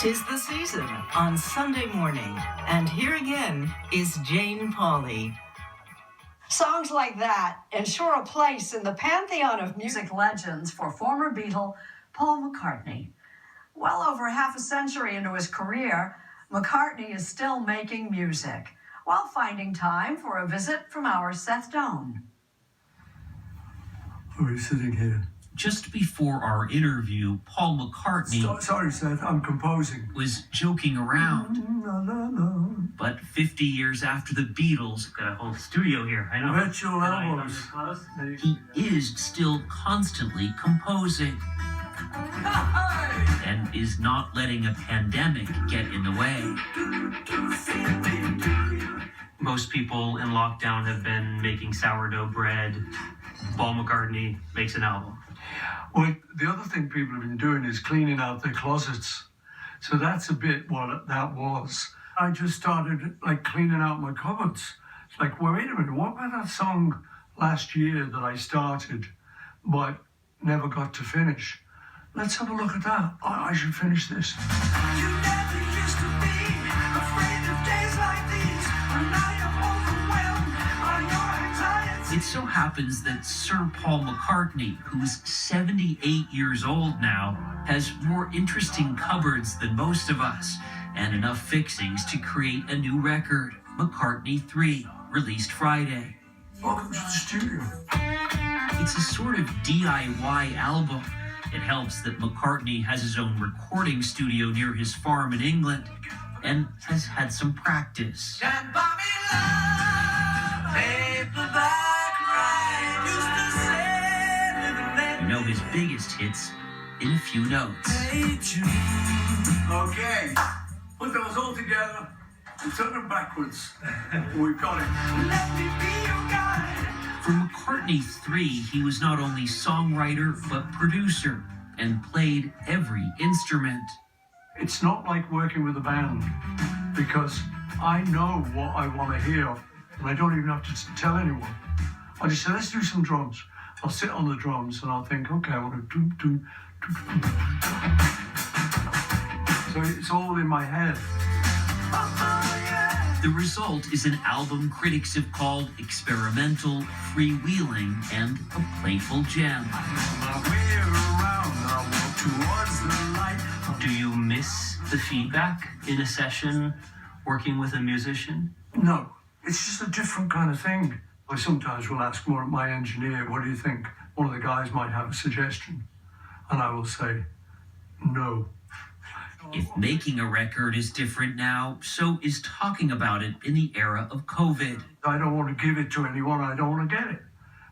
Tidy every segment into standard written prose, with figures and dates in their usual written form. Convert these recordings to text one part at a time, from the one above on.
'Tis the season on Sunday morning, and here again is Jane Pauley. Songs like that ensure a place in the pantheon of music legends for former Beatle Paul McCartney. Well over half a century into his career, McCartney is still making music while finding time for a visit from our Seth Doan. Who are you sitting here? Just before our interview, Paul McCartney Sorry, Seth, I'm composing. was joking around. But 50 years after the Beatles, got a whole studio here. I know. Virtual albums. he is still constantly composing and is not letting a pandemic get in the way. Most people in lockdown have been making sourdough bread. Paul McCartney makes an album. Well, the other thing people have been doing is cleaning out their closets. So that's a bit what that was. I just started cleaning out my cupboards. It's like, well, wait a minute, what about that song last year that I started but never got to finish? Let's have a look at that. I should finish this. You never used to be afraid of days like these, when I am overwhelmed by your anxiety. It so happens that Sir Paul McCartney, who's 78 years old now, has more interesting cupboards than most of us, and enough fixings to create a new record, McCartney III, released Friday. Welcome to the studio. It's a sort of DIY album. It helps that McCartney has his own recording studio near his farm in England and has had some practice. You know his biggest hits in a few notes. Okay, put those all together and turn them backwards. We've got it. Let me be your guide. For McCartney III, he was not only songwriter, but producer, and played every instrument. It's not like working with a band, because I know what I want to hear, and I don't even have to tell anyone. I just say, let's do some drums. I'll sit on the drums, and I'll think, okay, I want to do. So it's all in my head. The result is an album critics have called experimental, freewheeling, and a playful gem. Do you miss the feedback in a session working with a musician? No, it's just a different kind of thing. I sometimes will ask my engineer, what do you think? One of the guys might have a suggestion, and I will say, no. If making a record is different now, so is talking about it in the era of COVID. I don't want to give it to anyone, I don't want to get it.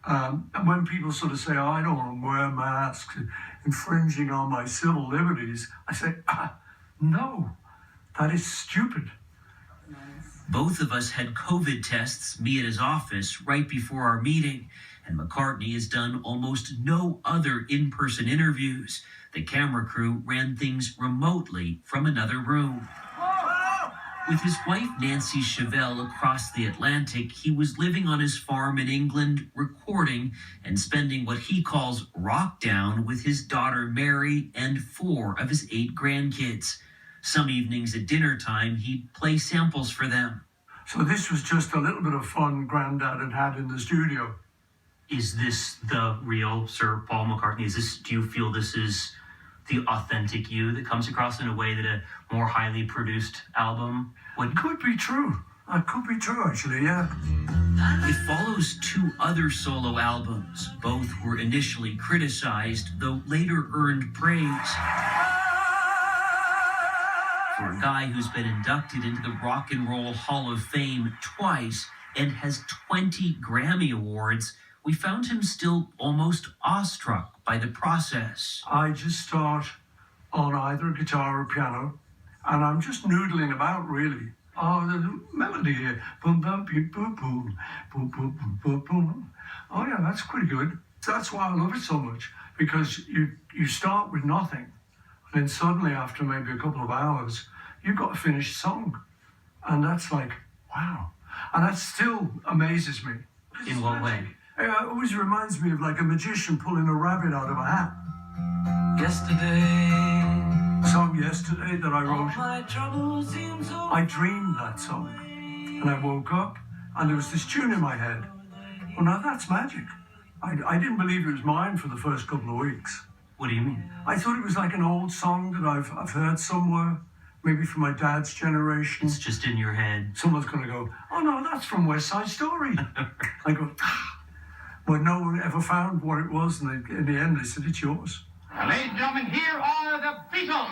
And when people sort of say, oh, I don't want to wear masks, infringing on my civil liberties, I say, no, that is stupid. Both of us had COVID tests, me at his office, right before our meeting, and McCartney has done almost no other in-person interviews. The camera crew ran things remotely from another room. With his wife Nancy Chevelle across the Atlantic, he was living on his farm in England, recording and spending what he calls rockdown with his daughter Mary and 4 of his 8 grandkids. Some evenings at dinner time, he'd play samples for them. So this was just a little bit of fun Grandad had in the studio. Is this the real Sir Paul McCartney? Do you feel this is the authentic you that comes across in a way that a more highly produced album would? Could be true. It could be true, actually, yeah. It follows 2 other solo albums. Both were initially criticized, though later earned praise. For a guy who's been inducted into the Rock and Roll Hall of Fame twice and has 20 Grammy Awards, we found him still almost awestruck by the process. I just start on either a guitar or piano, and I'm just noodling about, really. Oh, the melody here. Boom, boom, boom, boom, boom, boom, boom, boom, boom. Oh, yeah, that's pretty good. That's why I love it so much, because you start with nothing, and then suddenly, after maybe a couple of hours, you've got a finished song. And that's like, wow. And that still amazes me. In what way? It always reminds me of like a magician pulling a rabbit out of a hat. Yesterday song yesterday that I wrote, I dreamed that song. And I woke up and there was this tune in my head. Well, now that's magic. I didn't believe it was mine for the first couple of weeks. What do you mean? I thought it was like an old song that I've heard somewhere, maybe from my dad's generation. It's just in your head. Someone's going to go, oh no, that's from West Side Story. I go, but no one ever found what it was, and in the end they said, it's yours. Ladies and gentlemen, here are the Beatles.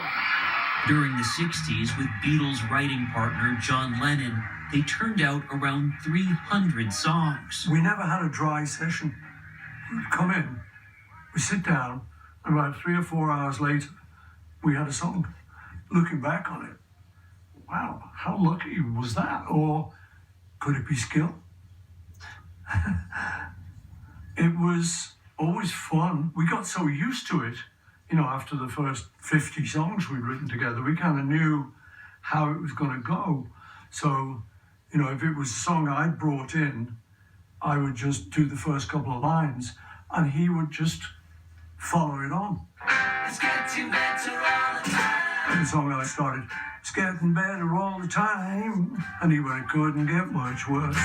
During the 60s, with Beatles writing partner John Lennon, they turned out around 300 songs. We never had a dry session. We'd come in, we sit down, and about 3 or 4 hours later, we had a song. Looking back on it, wow, how lucky was that? Or could it be skill? It was always fun. We got so used to it, after the first 50 songs we'd written together, we kind of knew how it was going to go. So, if it was a song I'd brought in, I would just do the first couple of lines and he would just follow it on. It's getting better all the time. And the song I started, it's getting better all the time. And he went, it couldn't get much worse.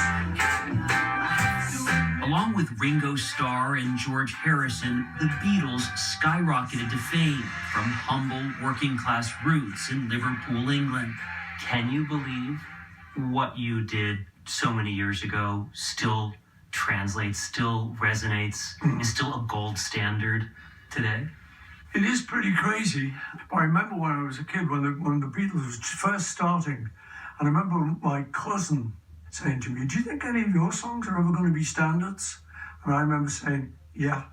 Along with Ringo Starr and George Harrison, the Beatles skyrocketed to fame from humble working-class roots in Liverpool, England. Can you believe what you did so many years ago still translates, still resonates, is still a gold standard today? It is pretty crazy. I remember when I was a kid, when the Beatles was first starting, and I remember my cousin saying to me, do you think any of your songs are ever going to be standards? And I remember saying, yeah.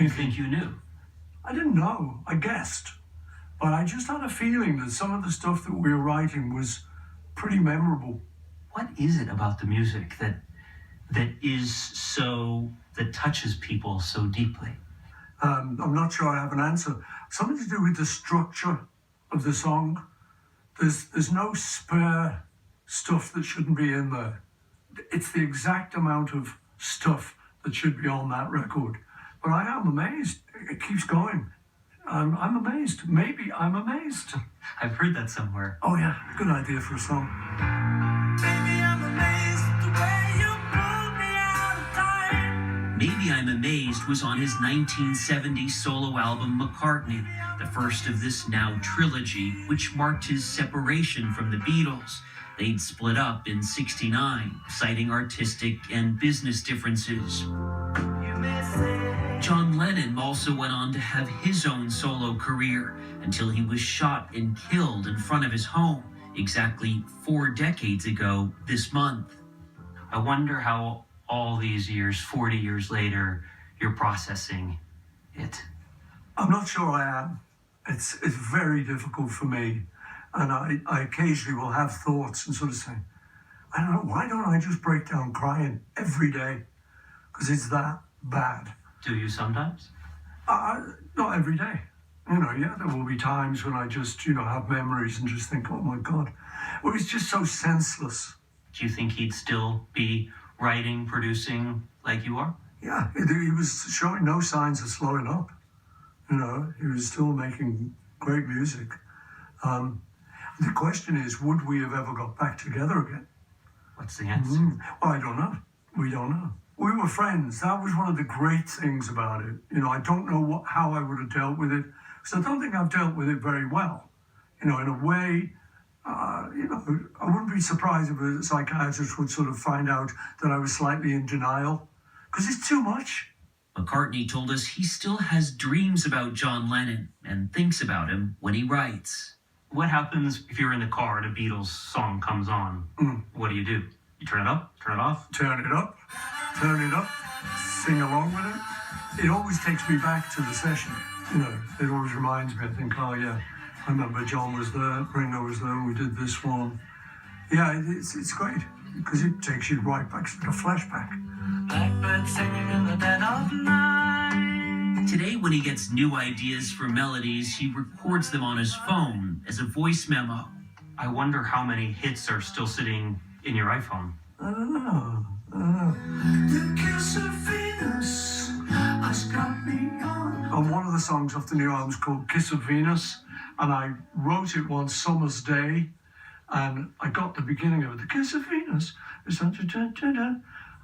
You think you knew? I didn't know, I guessed. But I just had a feeling that some of the stuff that we were writing was pretty memorable. What is it about the music that touches people so deeply? I'm not sure I have an answer. Something to do with the structure of the song. There's no spare stuff that shouldn't be in there. It's the exact amount of stuff that should be on that record. But I am amazed. It keeps going. I'm amazed. Maybe I'm amazed. I've heard that somewhere. Oh yeah, good idea for a song. Maybe I'm amazed the way you pulled me out of time. Maybe I'm Amazed was on his 1970 solo album McCartney, the first of this now trilogy, which marked his separation from the Beatles. They'd split up in '69, citing artistic and business differences. John Lennon also went on to have his own solo career until he was shot and killed in front of his home exactly 4 decades ago this month. I wonder how all these years, 40 years later, you're processing it. I'm not sure I am. It's very difficult for me. And I occasionally will have thoughts and sort of say, I don't know, why don't I just break down crying every day? Because it's that bad. Do you sometimes? Not every day. Yeah, there will be times when I just, have memories and just think, oh my God. Well, it's just so senseless. Do you think he'd still be writing, producing like you are? Yeah, he was showing no signs of slowing up. He was still making great music. The question is, would we have ever got back together again? What's the answer? Well, I don't know. We don't know. We were friends. That was one of the great things about it. I don't know how I would have dealt with it, because I don't think I've dealt with it very well. In a way, I wouldn't be surprised if a psychiatrist would sort of find out that I was slightly in denial, because it's too much. McCartney told us he still has dreams about John Lennon and thinks about him when he writes. What happens if you're in the car and a Beatles song comes on? What do? You turn it up? Turn it off? Turn it up, sing along with it. It always takes me back to the session. It always reminds me, I think, oh yeah, I remember John was there, Ringo was there, and we did this one. Yeah, it's great, because it takes you right back, it's like a flashback. Blackbird singing in the dead of night. Today, when he gets new ideas for melodies, he records them on his phone as a voice memo. I wonder how many hits are still sitting in your iPhone. I don't know. The kiss of Venus has got me on. And one of the songs off the new album is called Kiss of Venus, And I wrote it one summer's day, and I got the beginning of it, the Kiss of Venus. And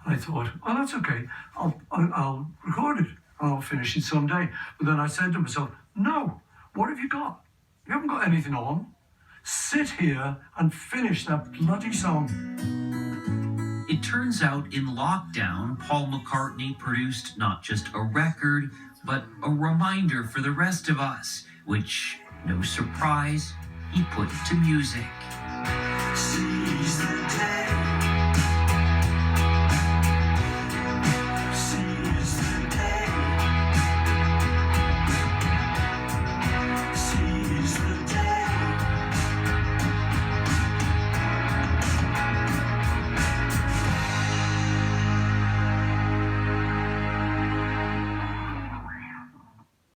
I thought, oh, that's okay. I'll record it. I'll finish it someday. But then I said to myself, no, what have you got? You haven't got anything on. Sit here and finish that bloody song. It turns out in lockdown, Paul McCartney produced not just a record, but a reminder for the rest of us, which, no surprise, he put to music.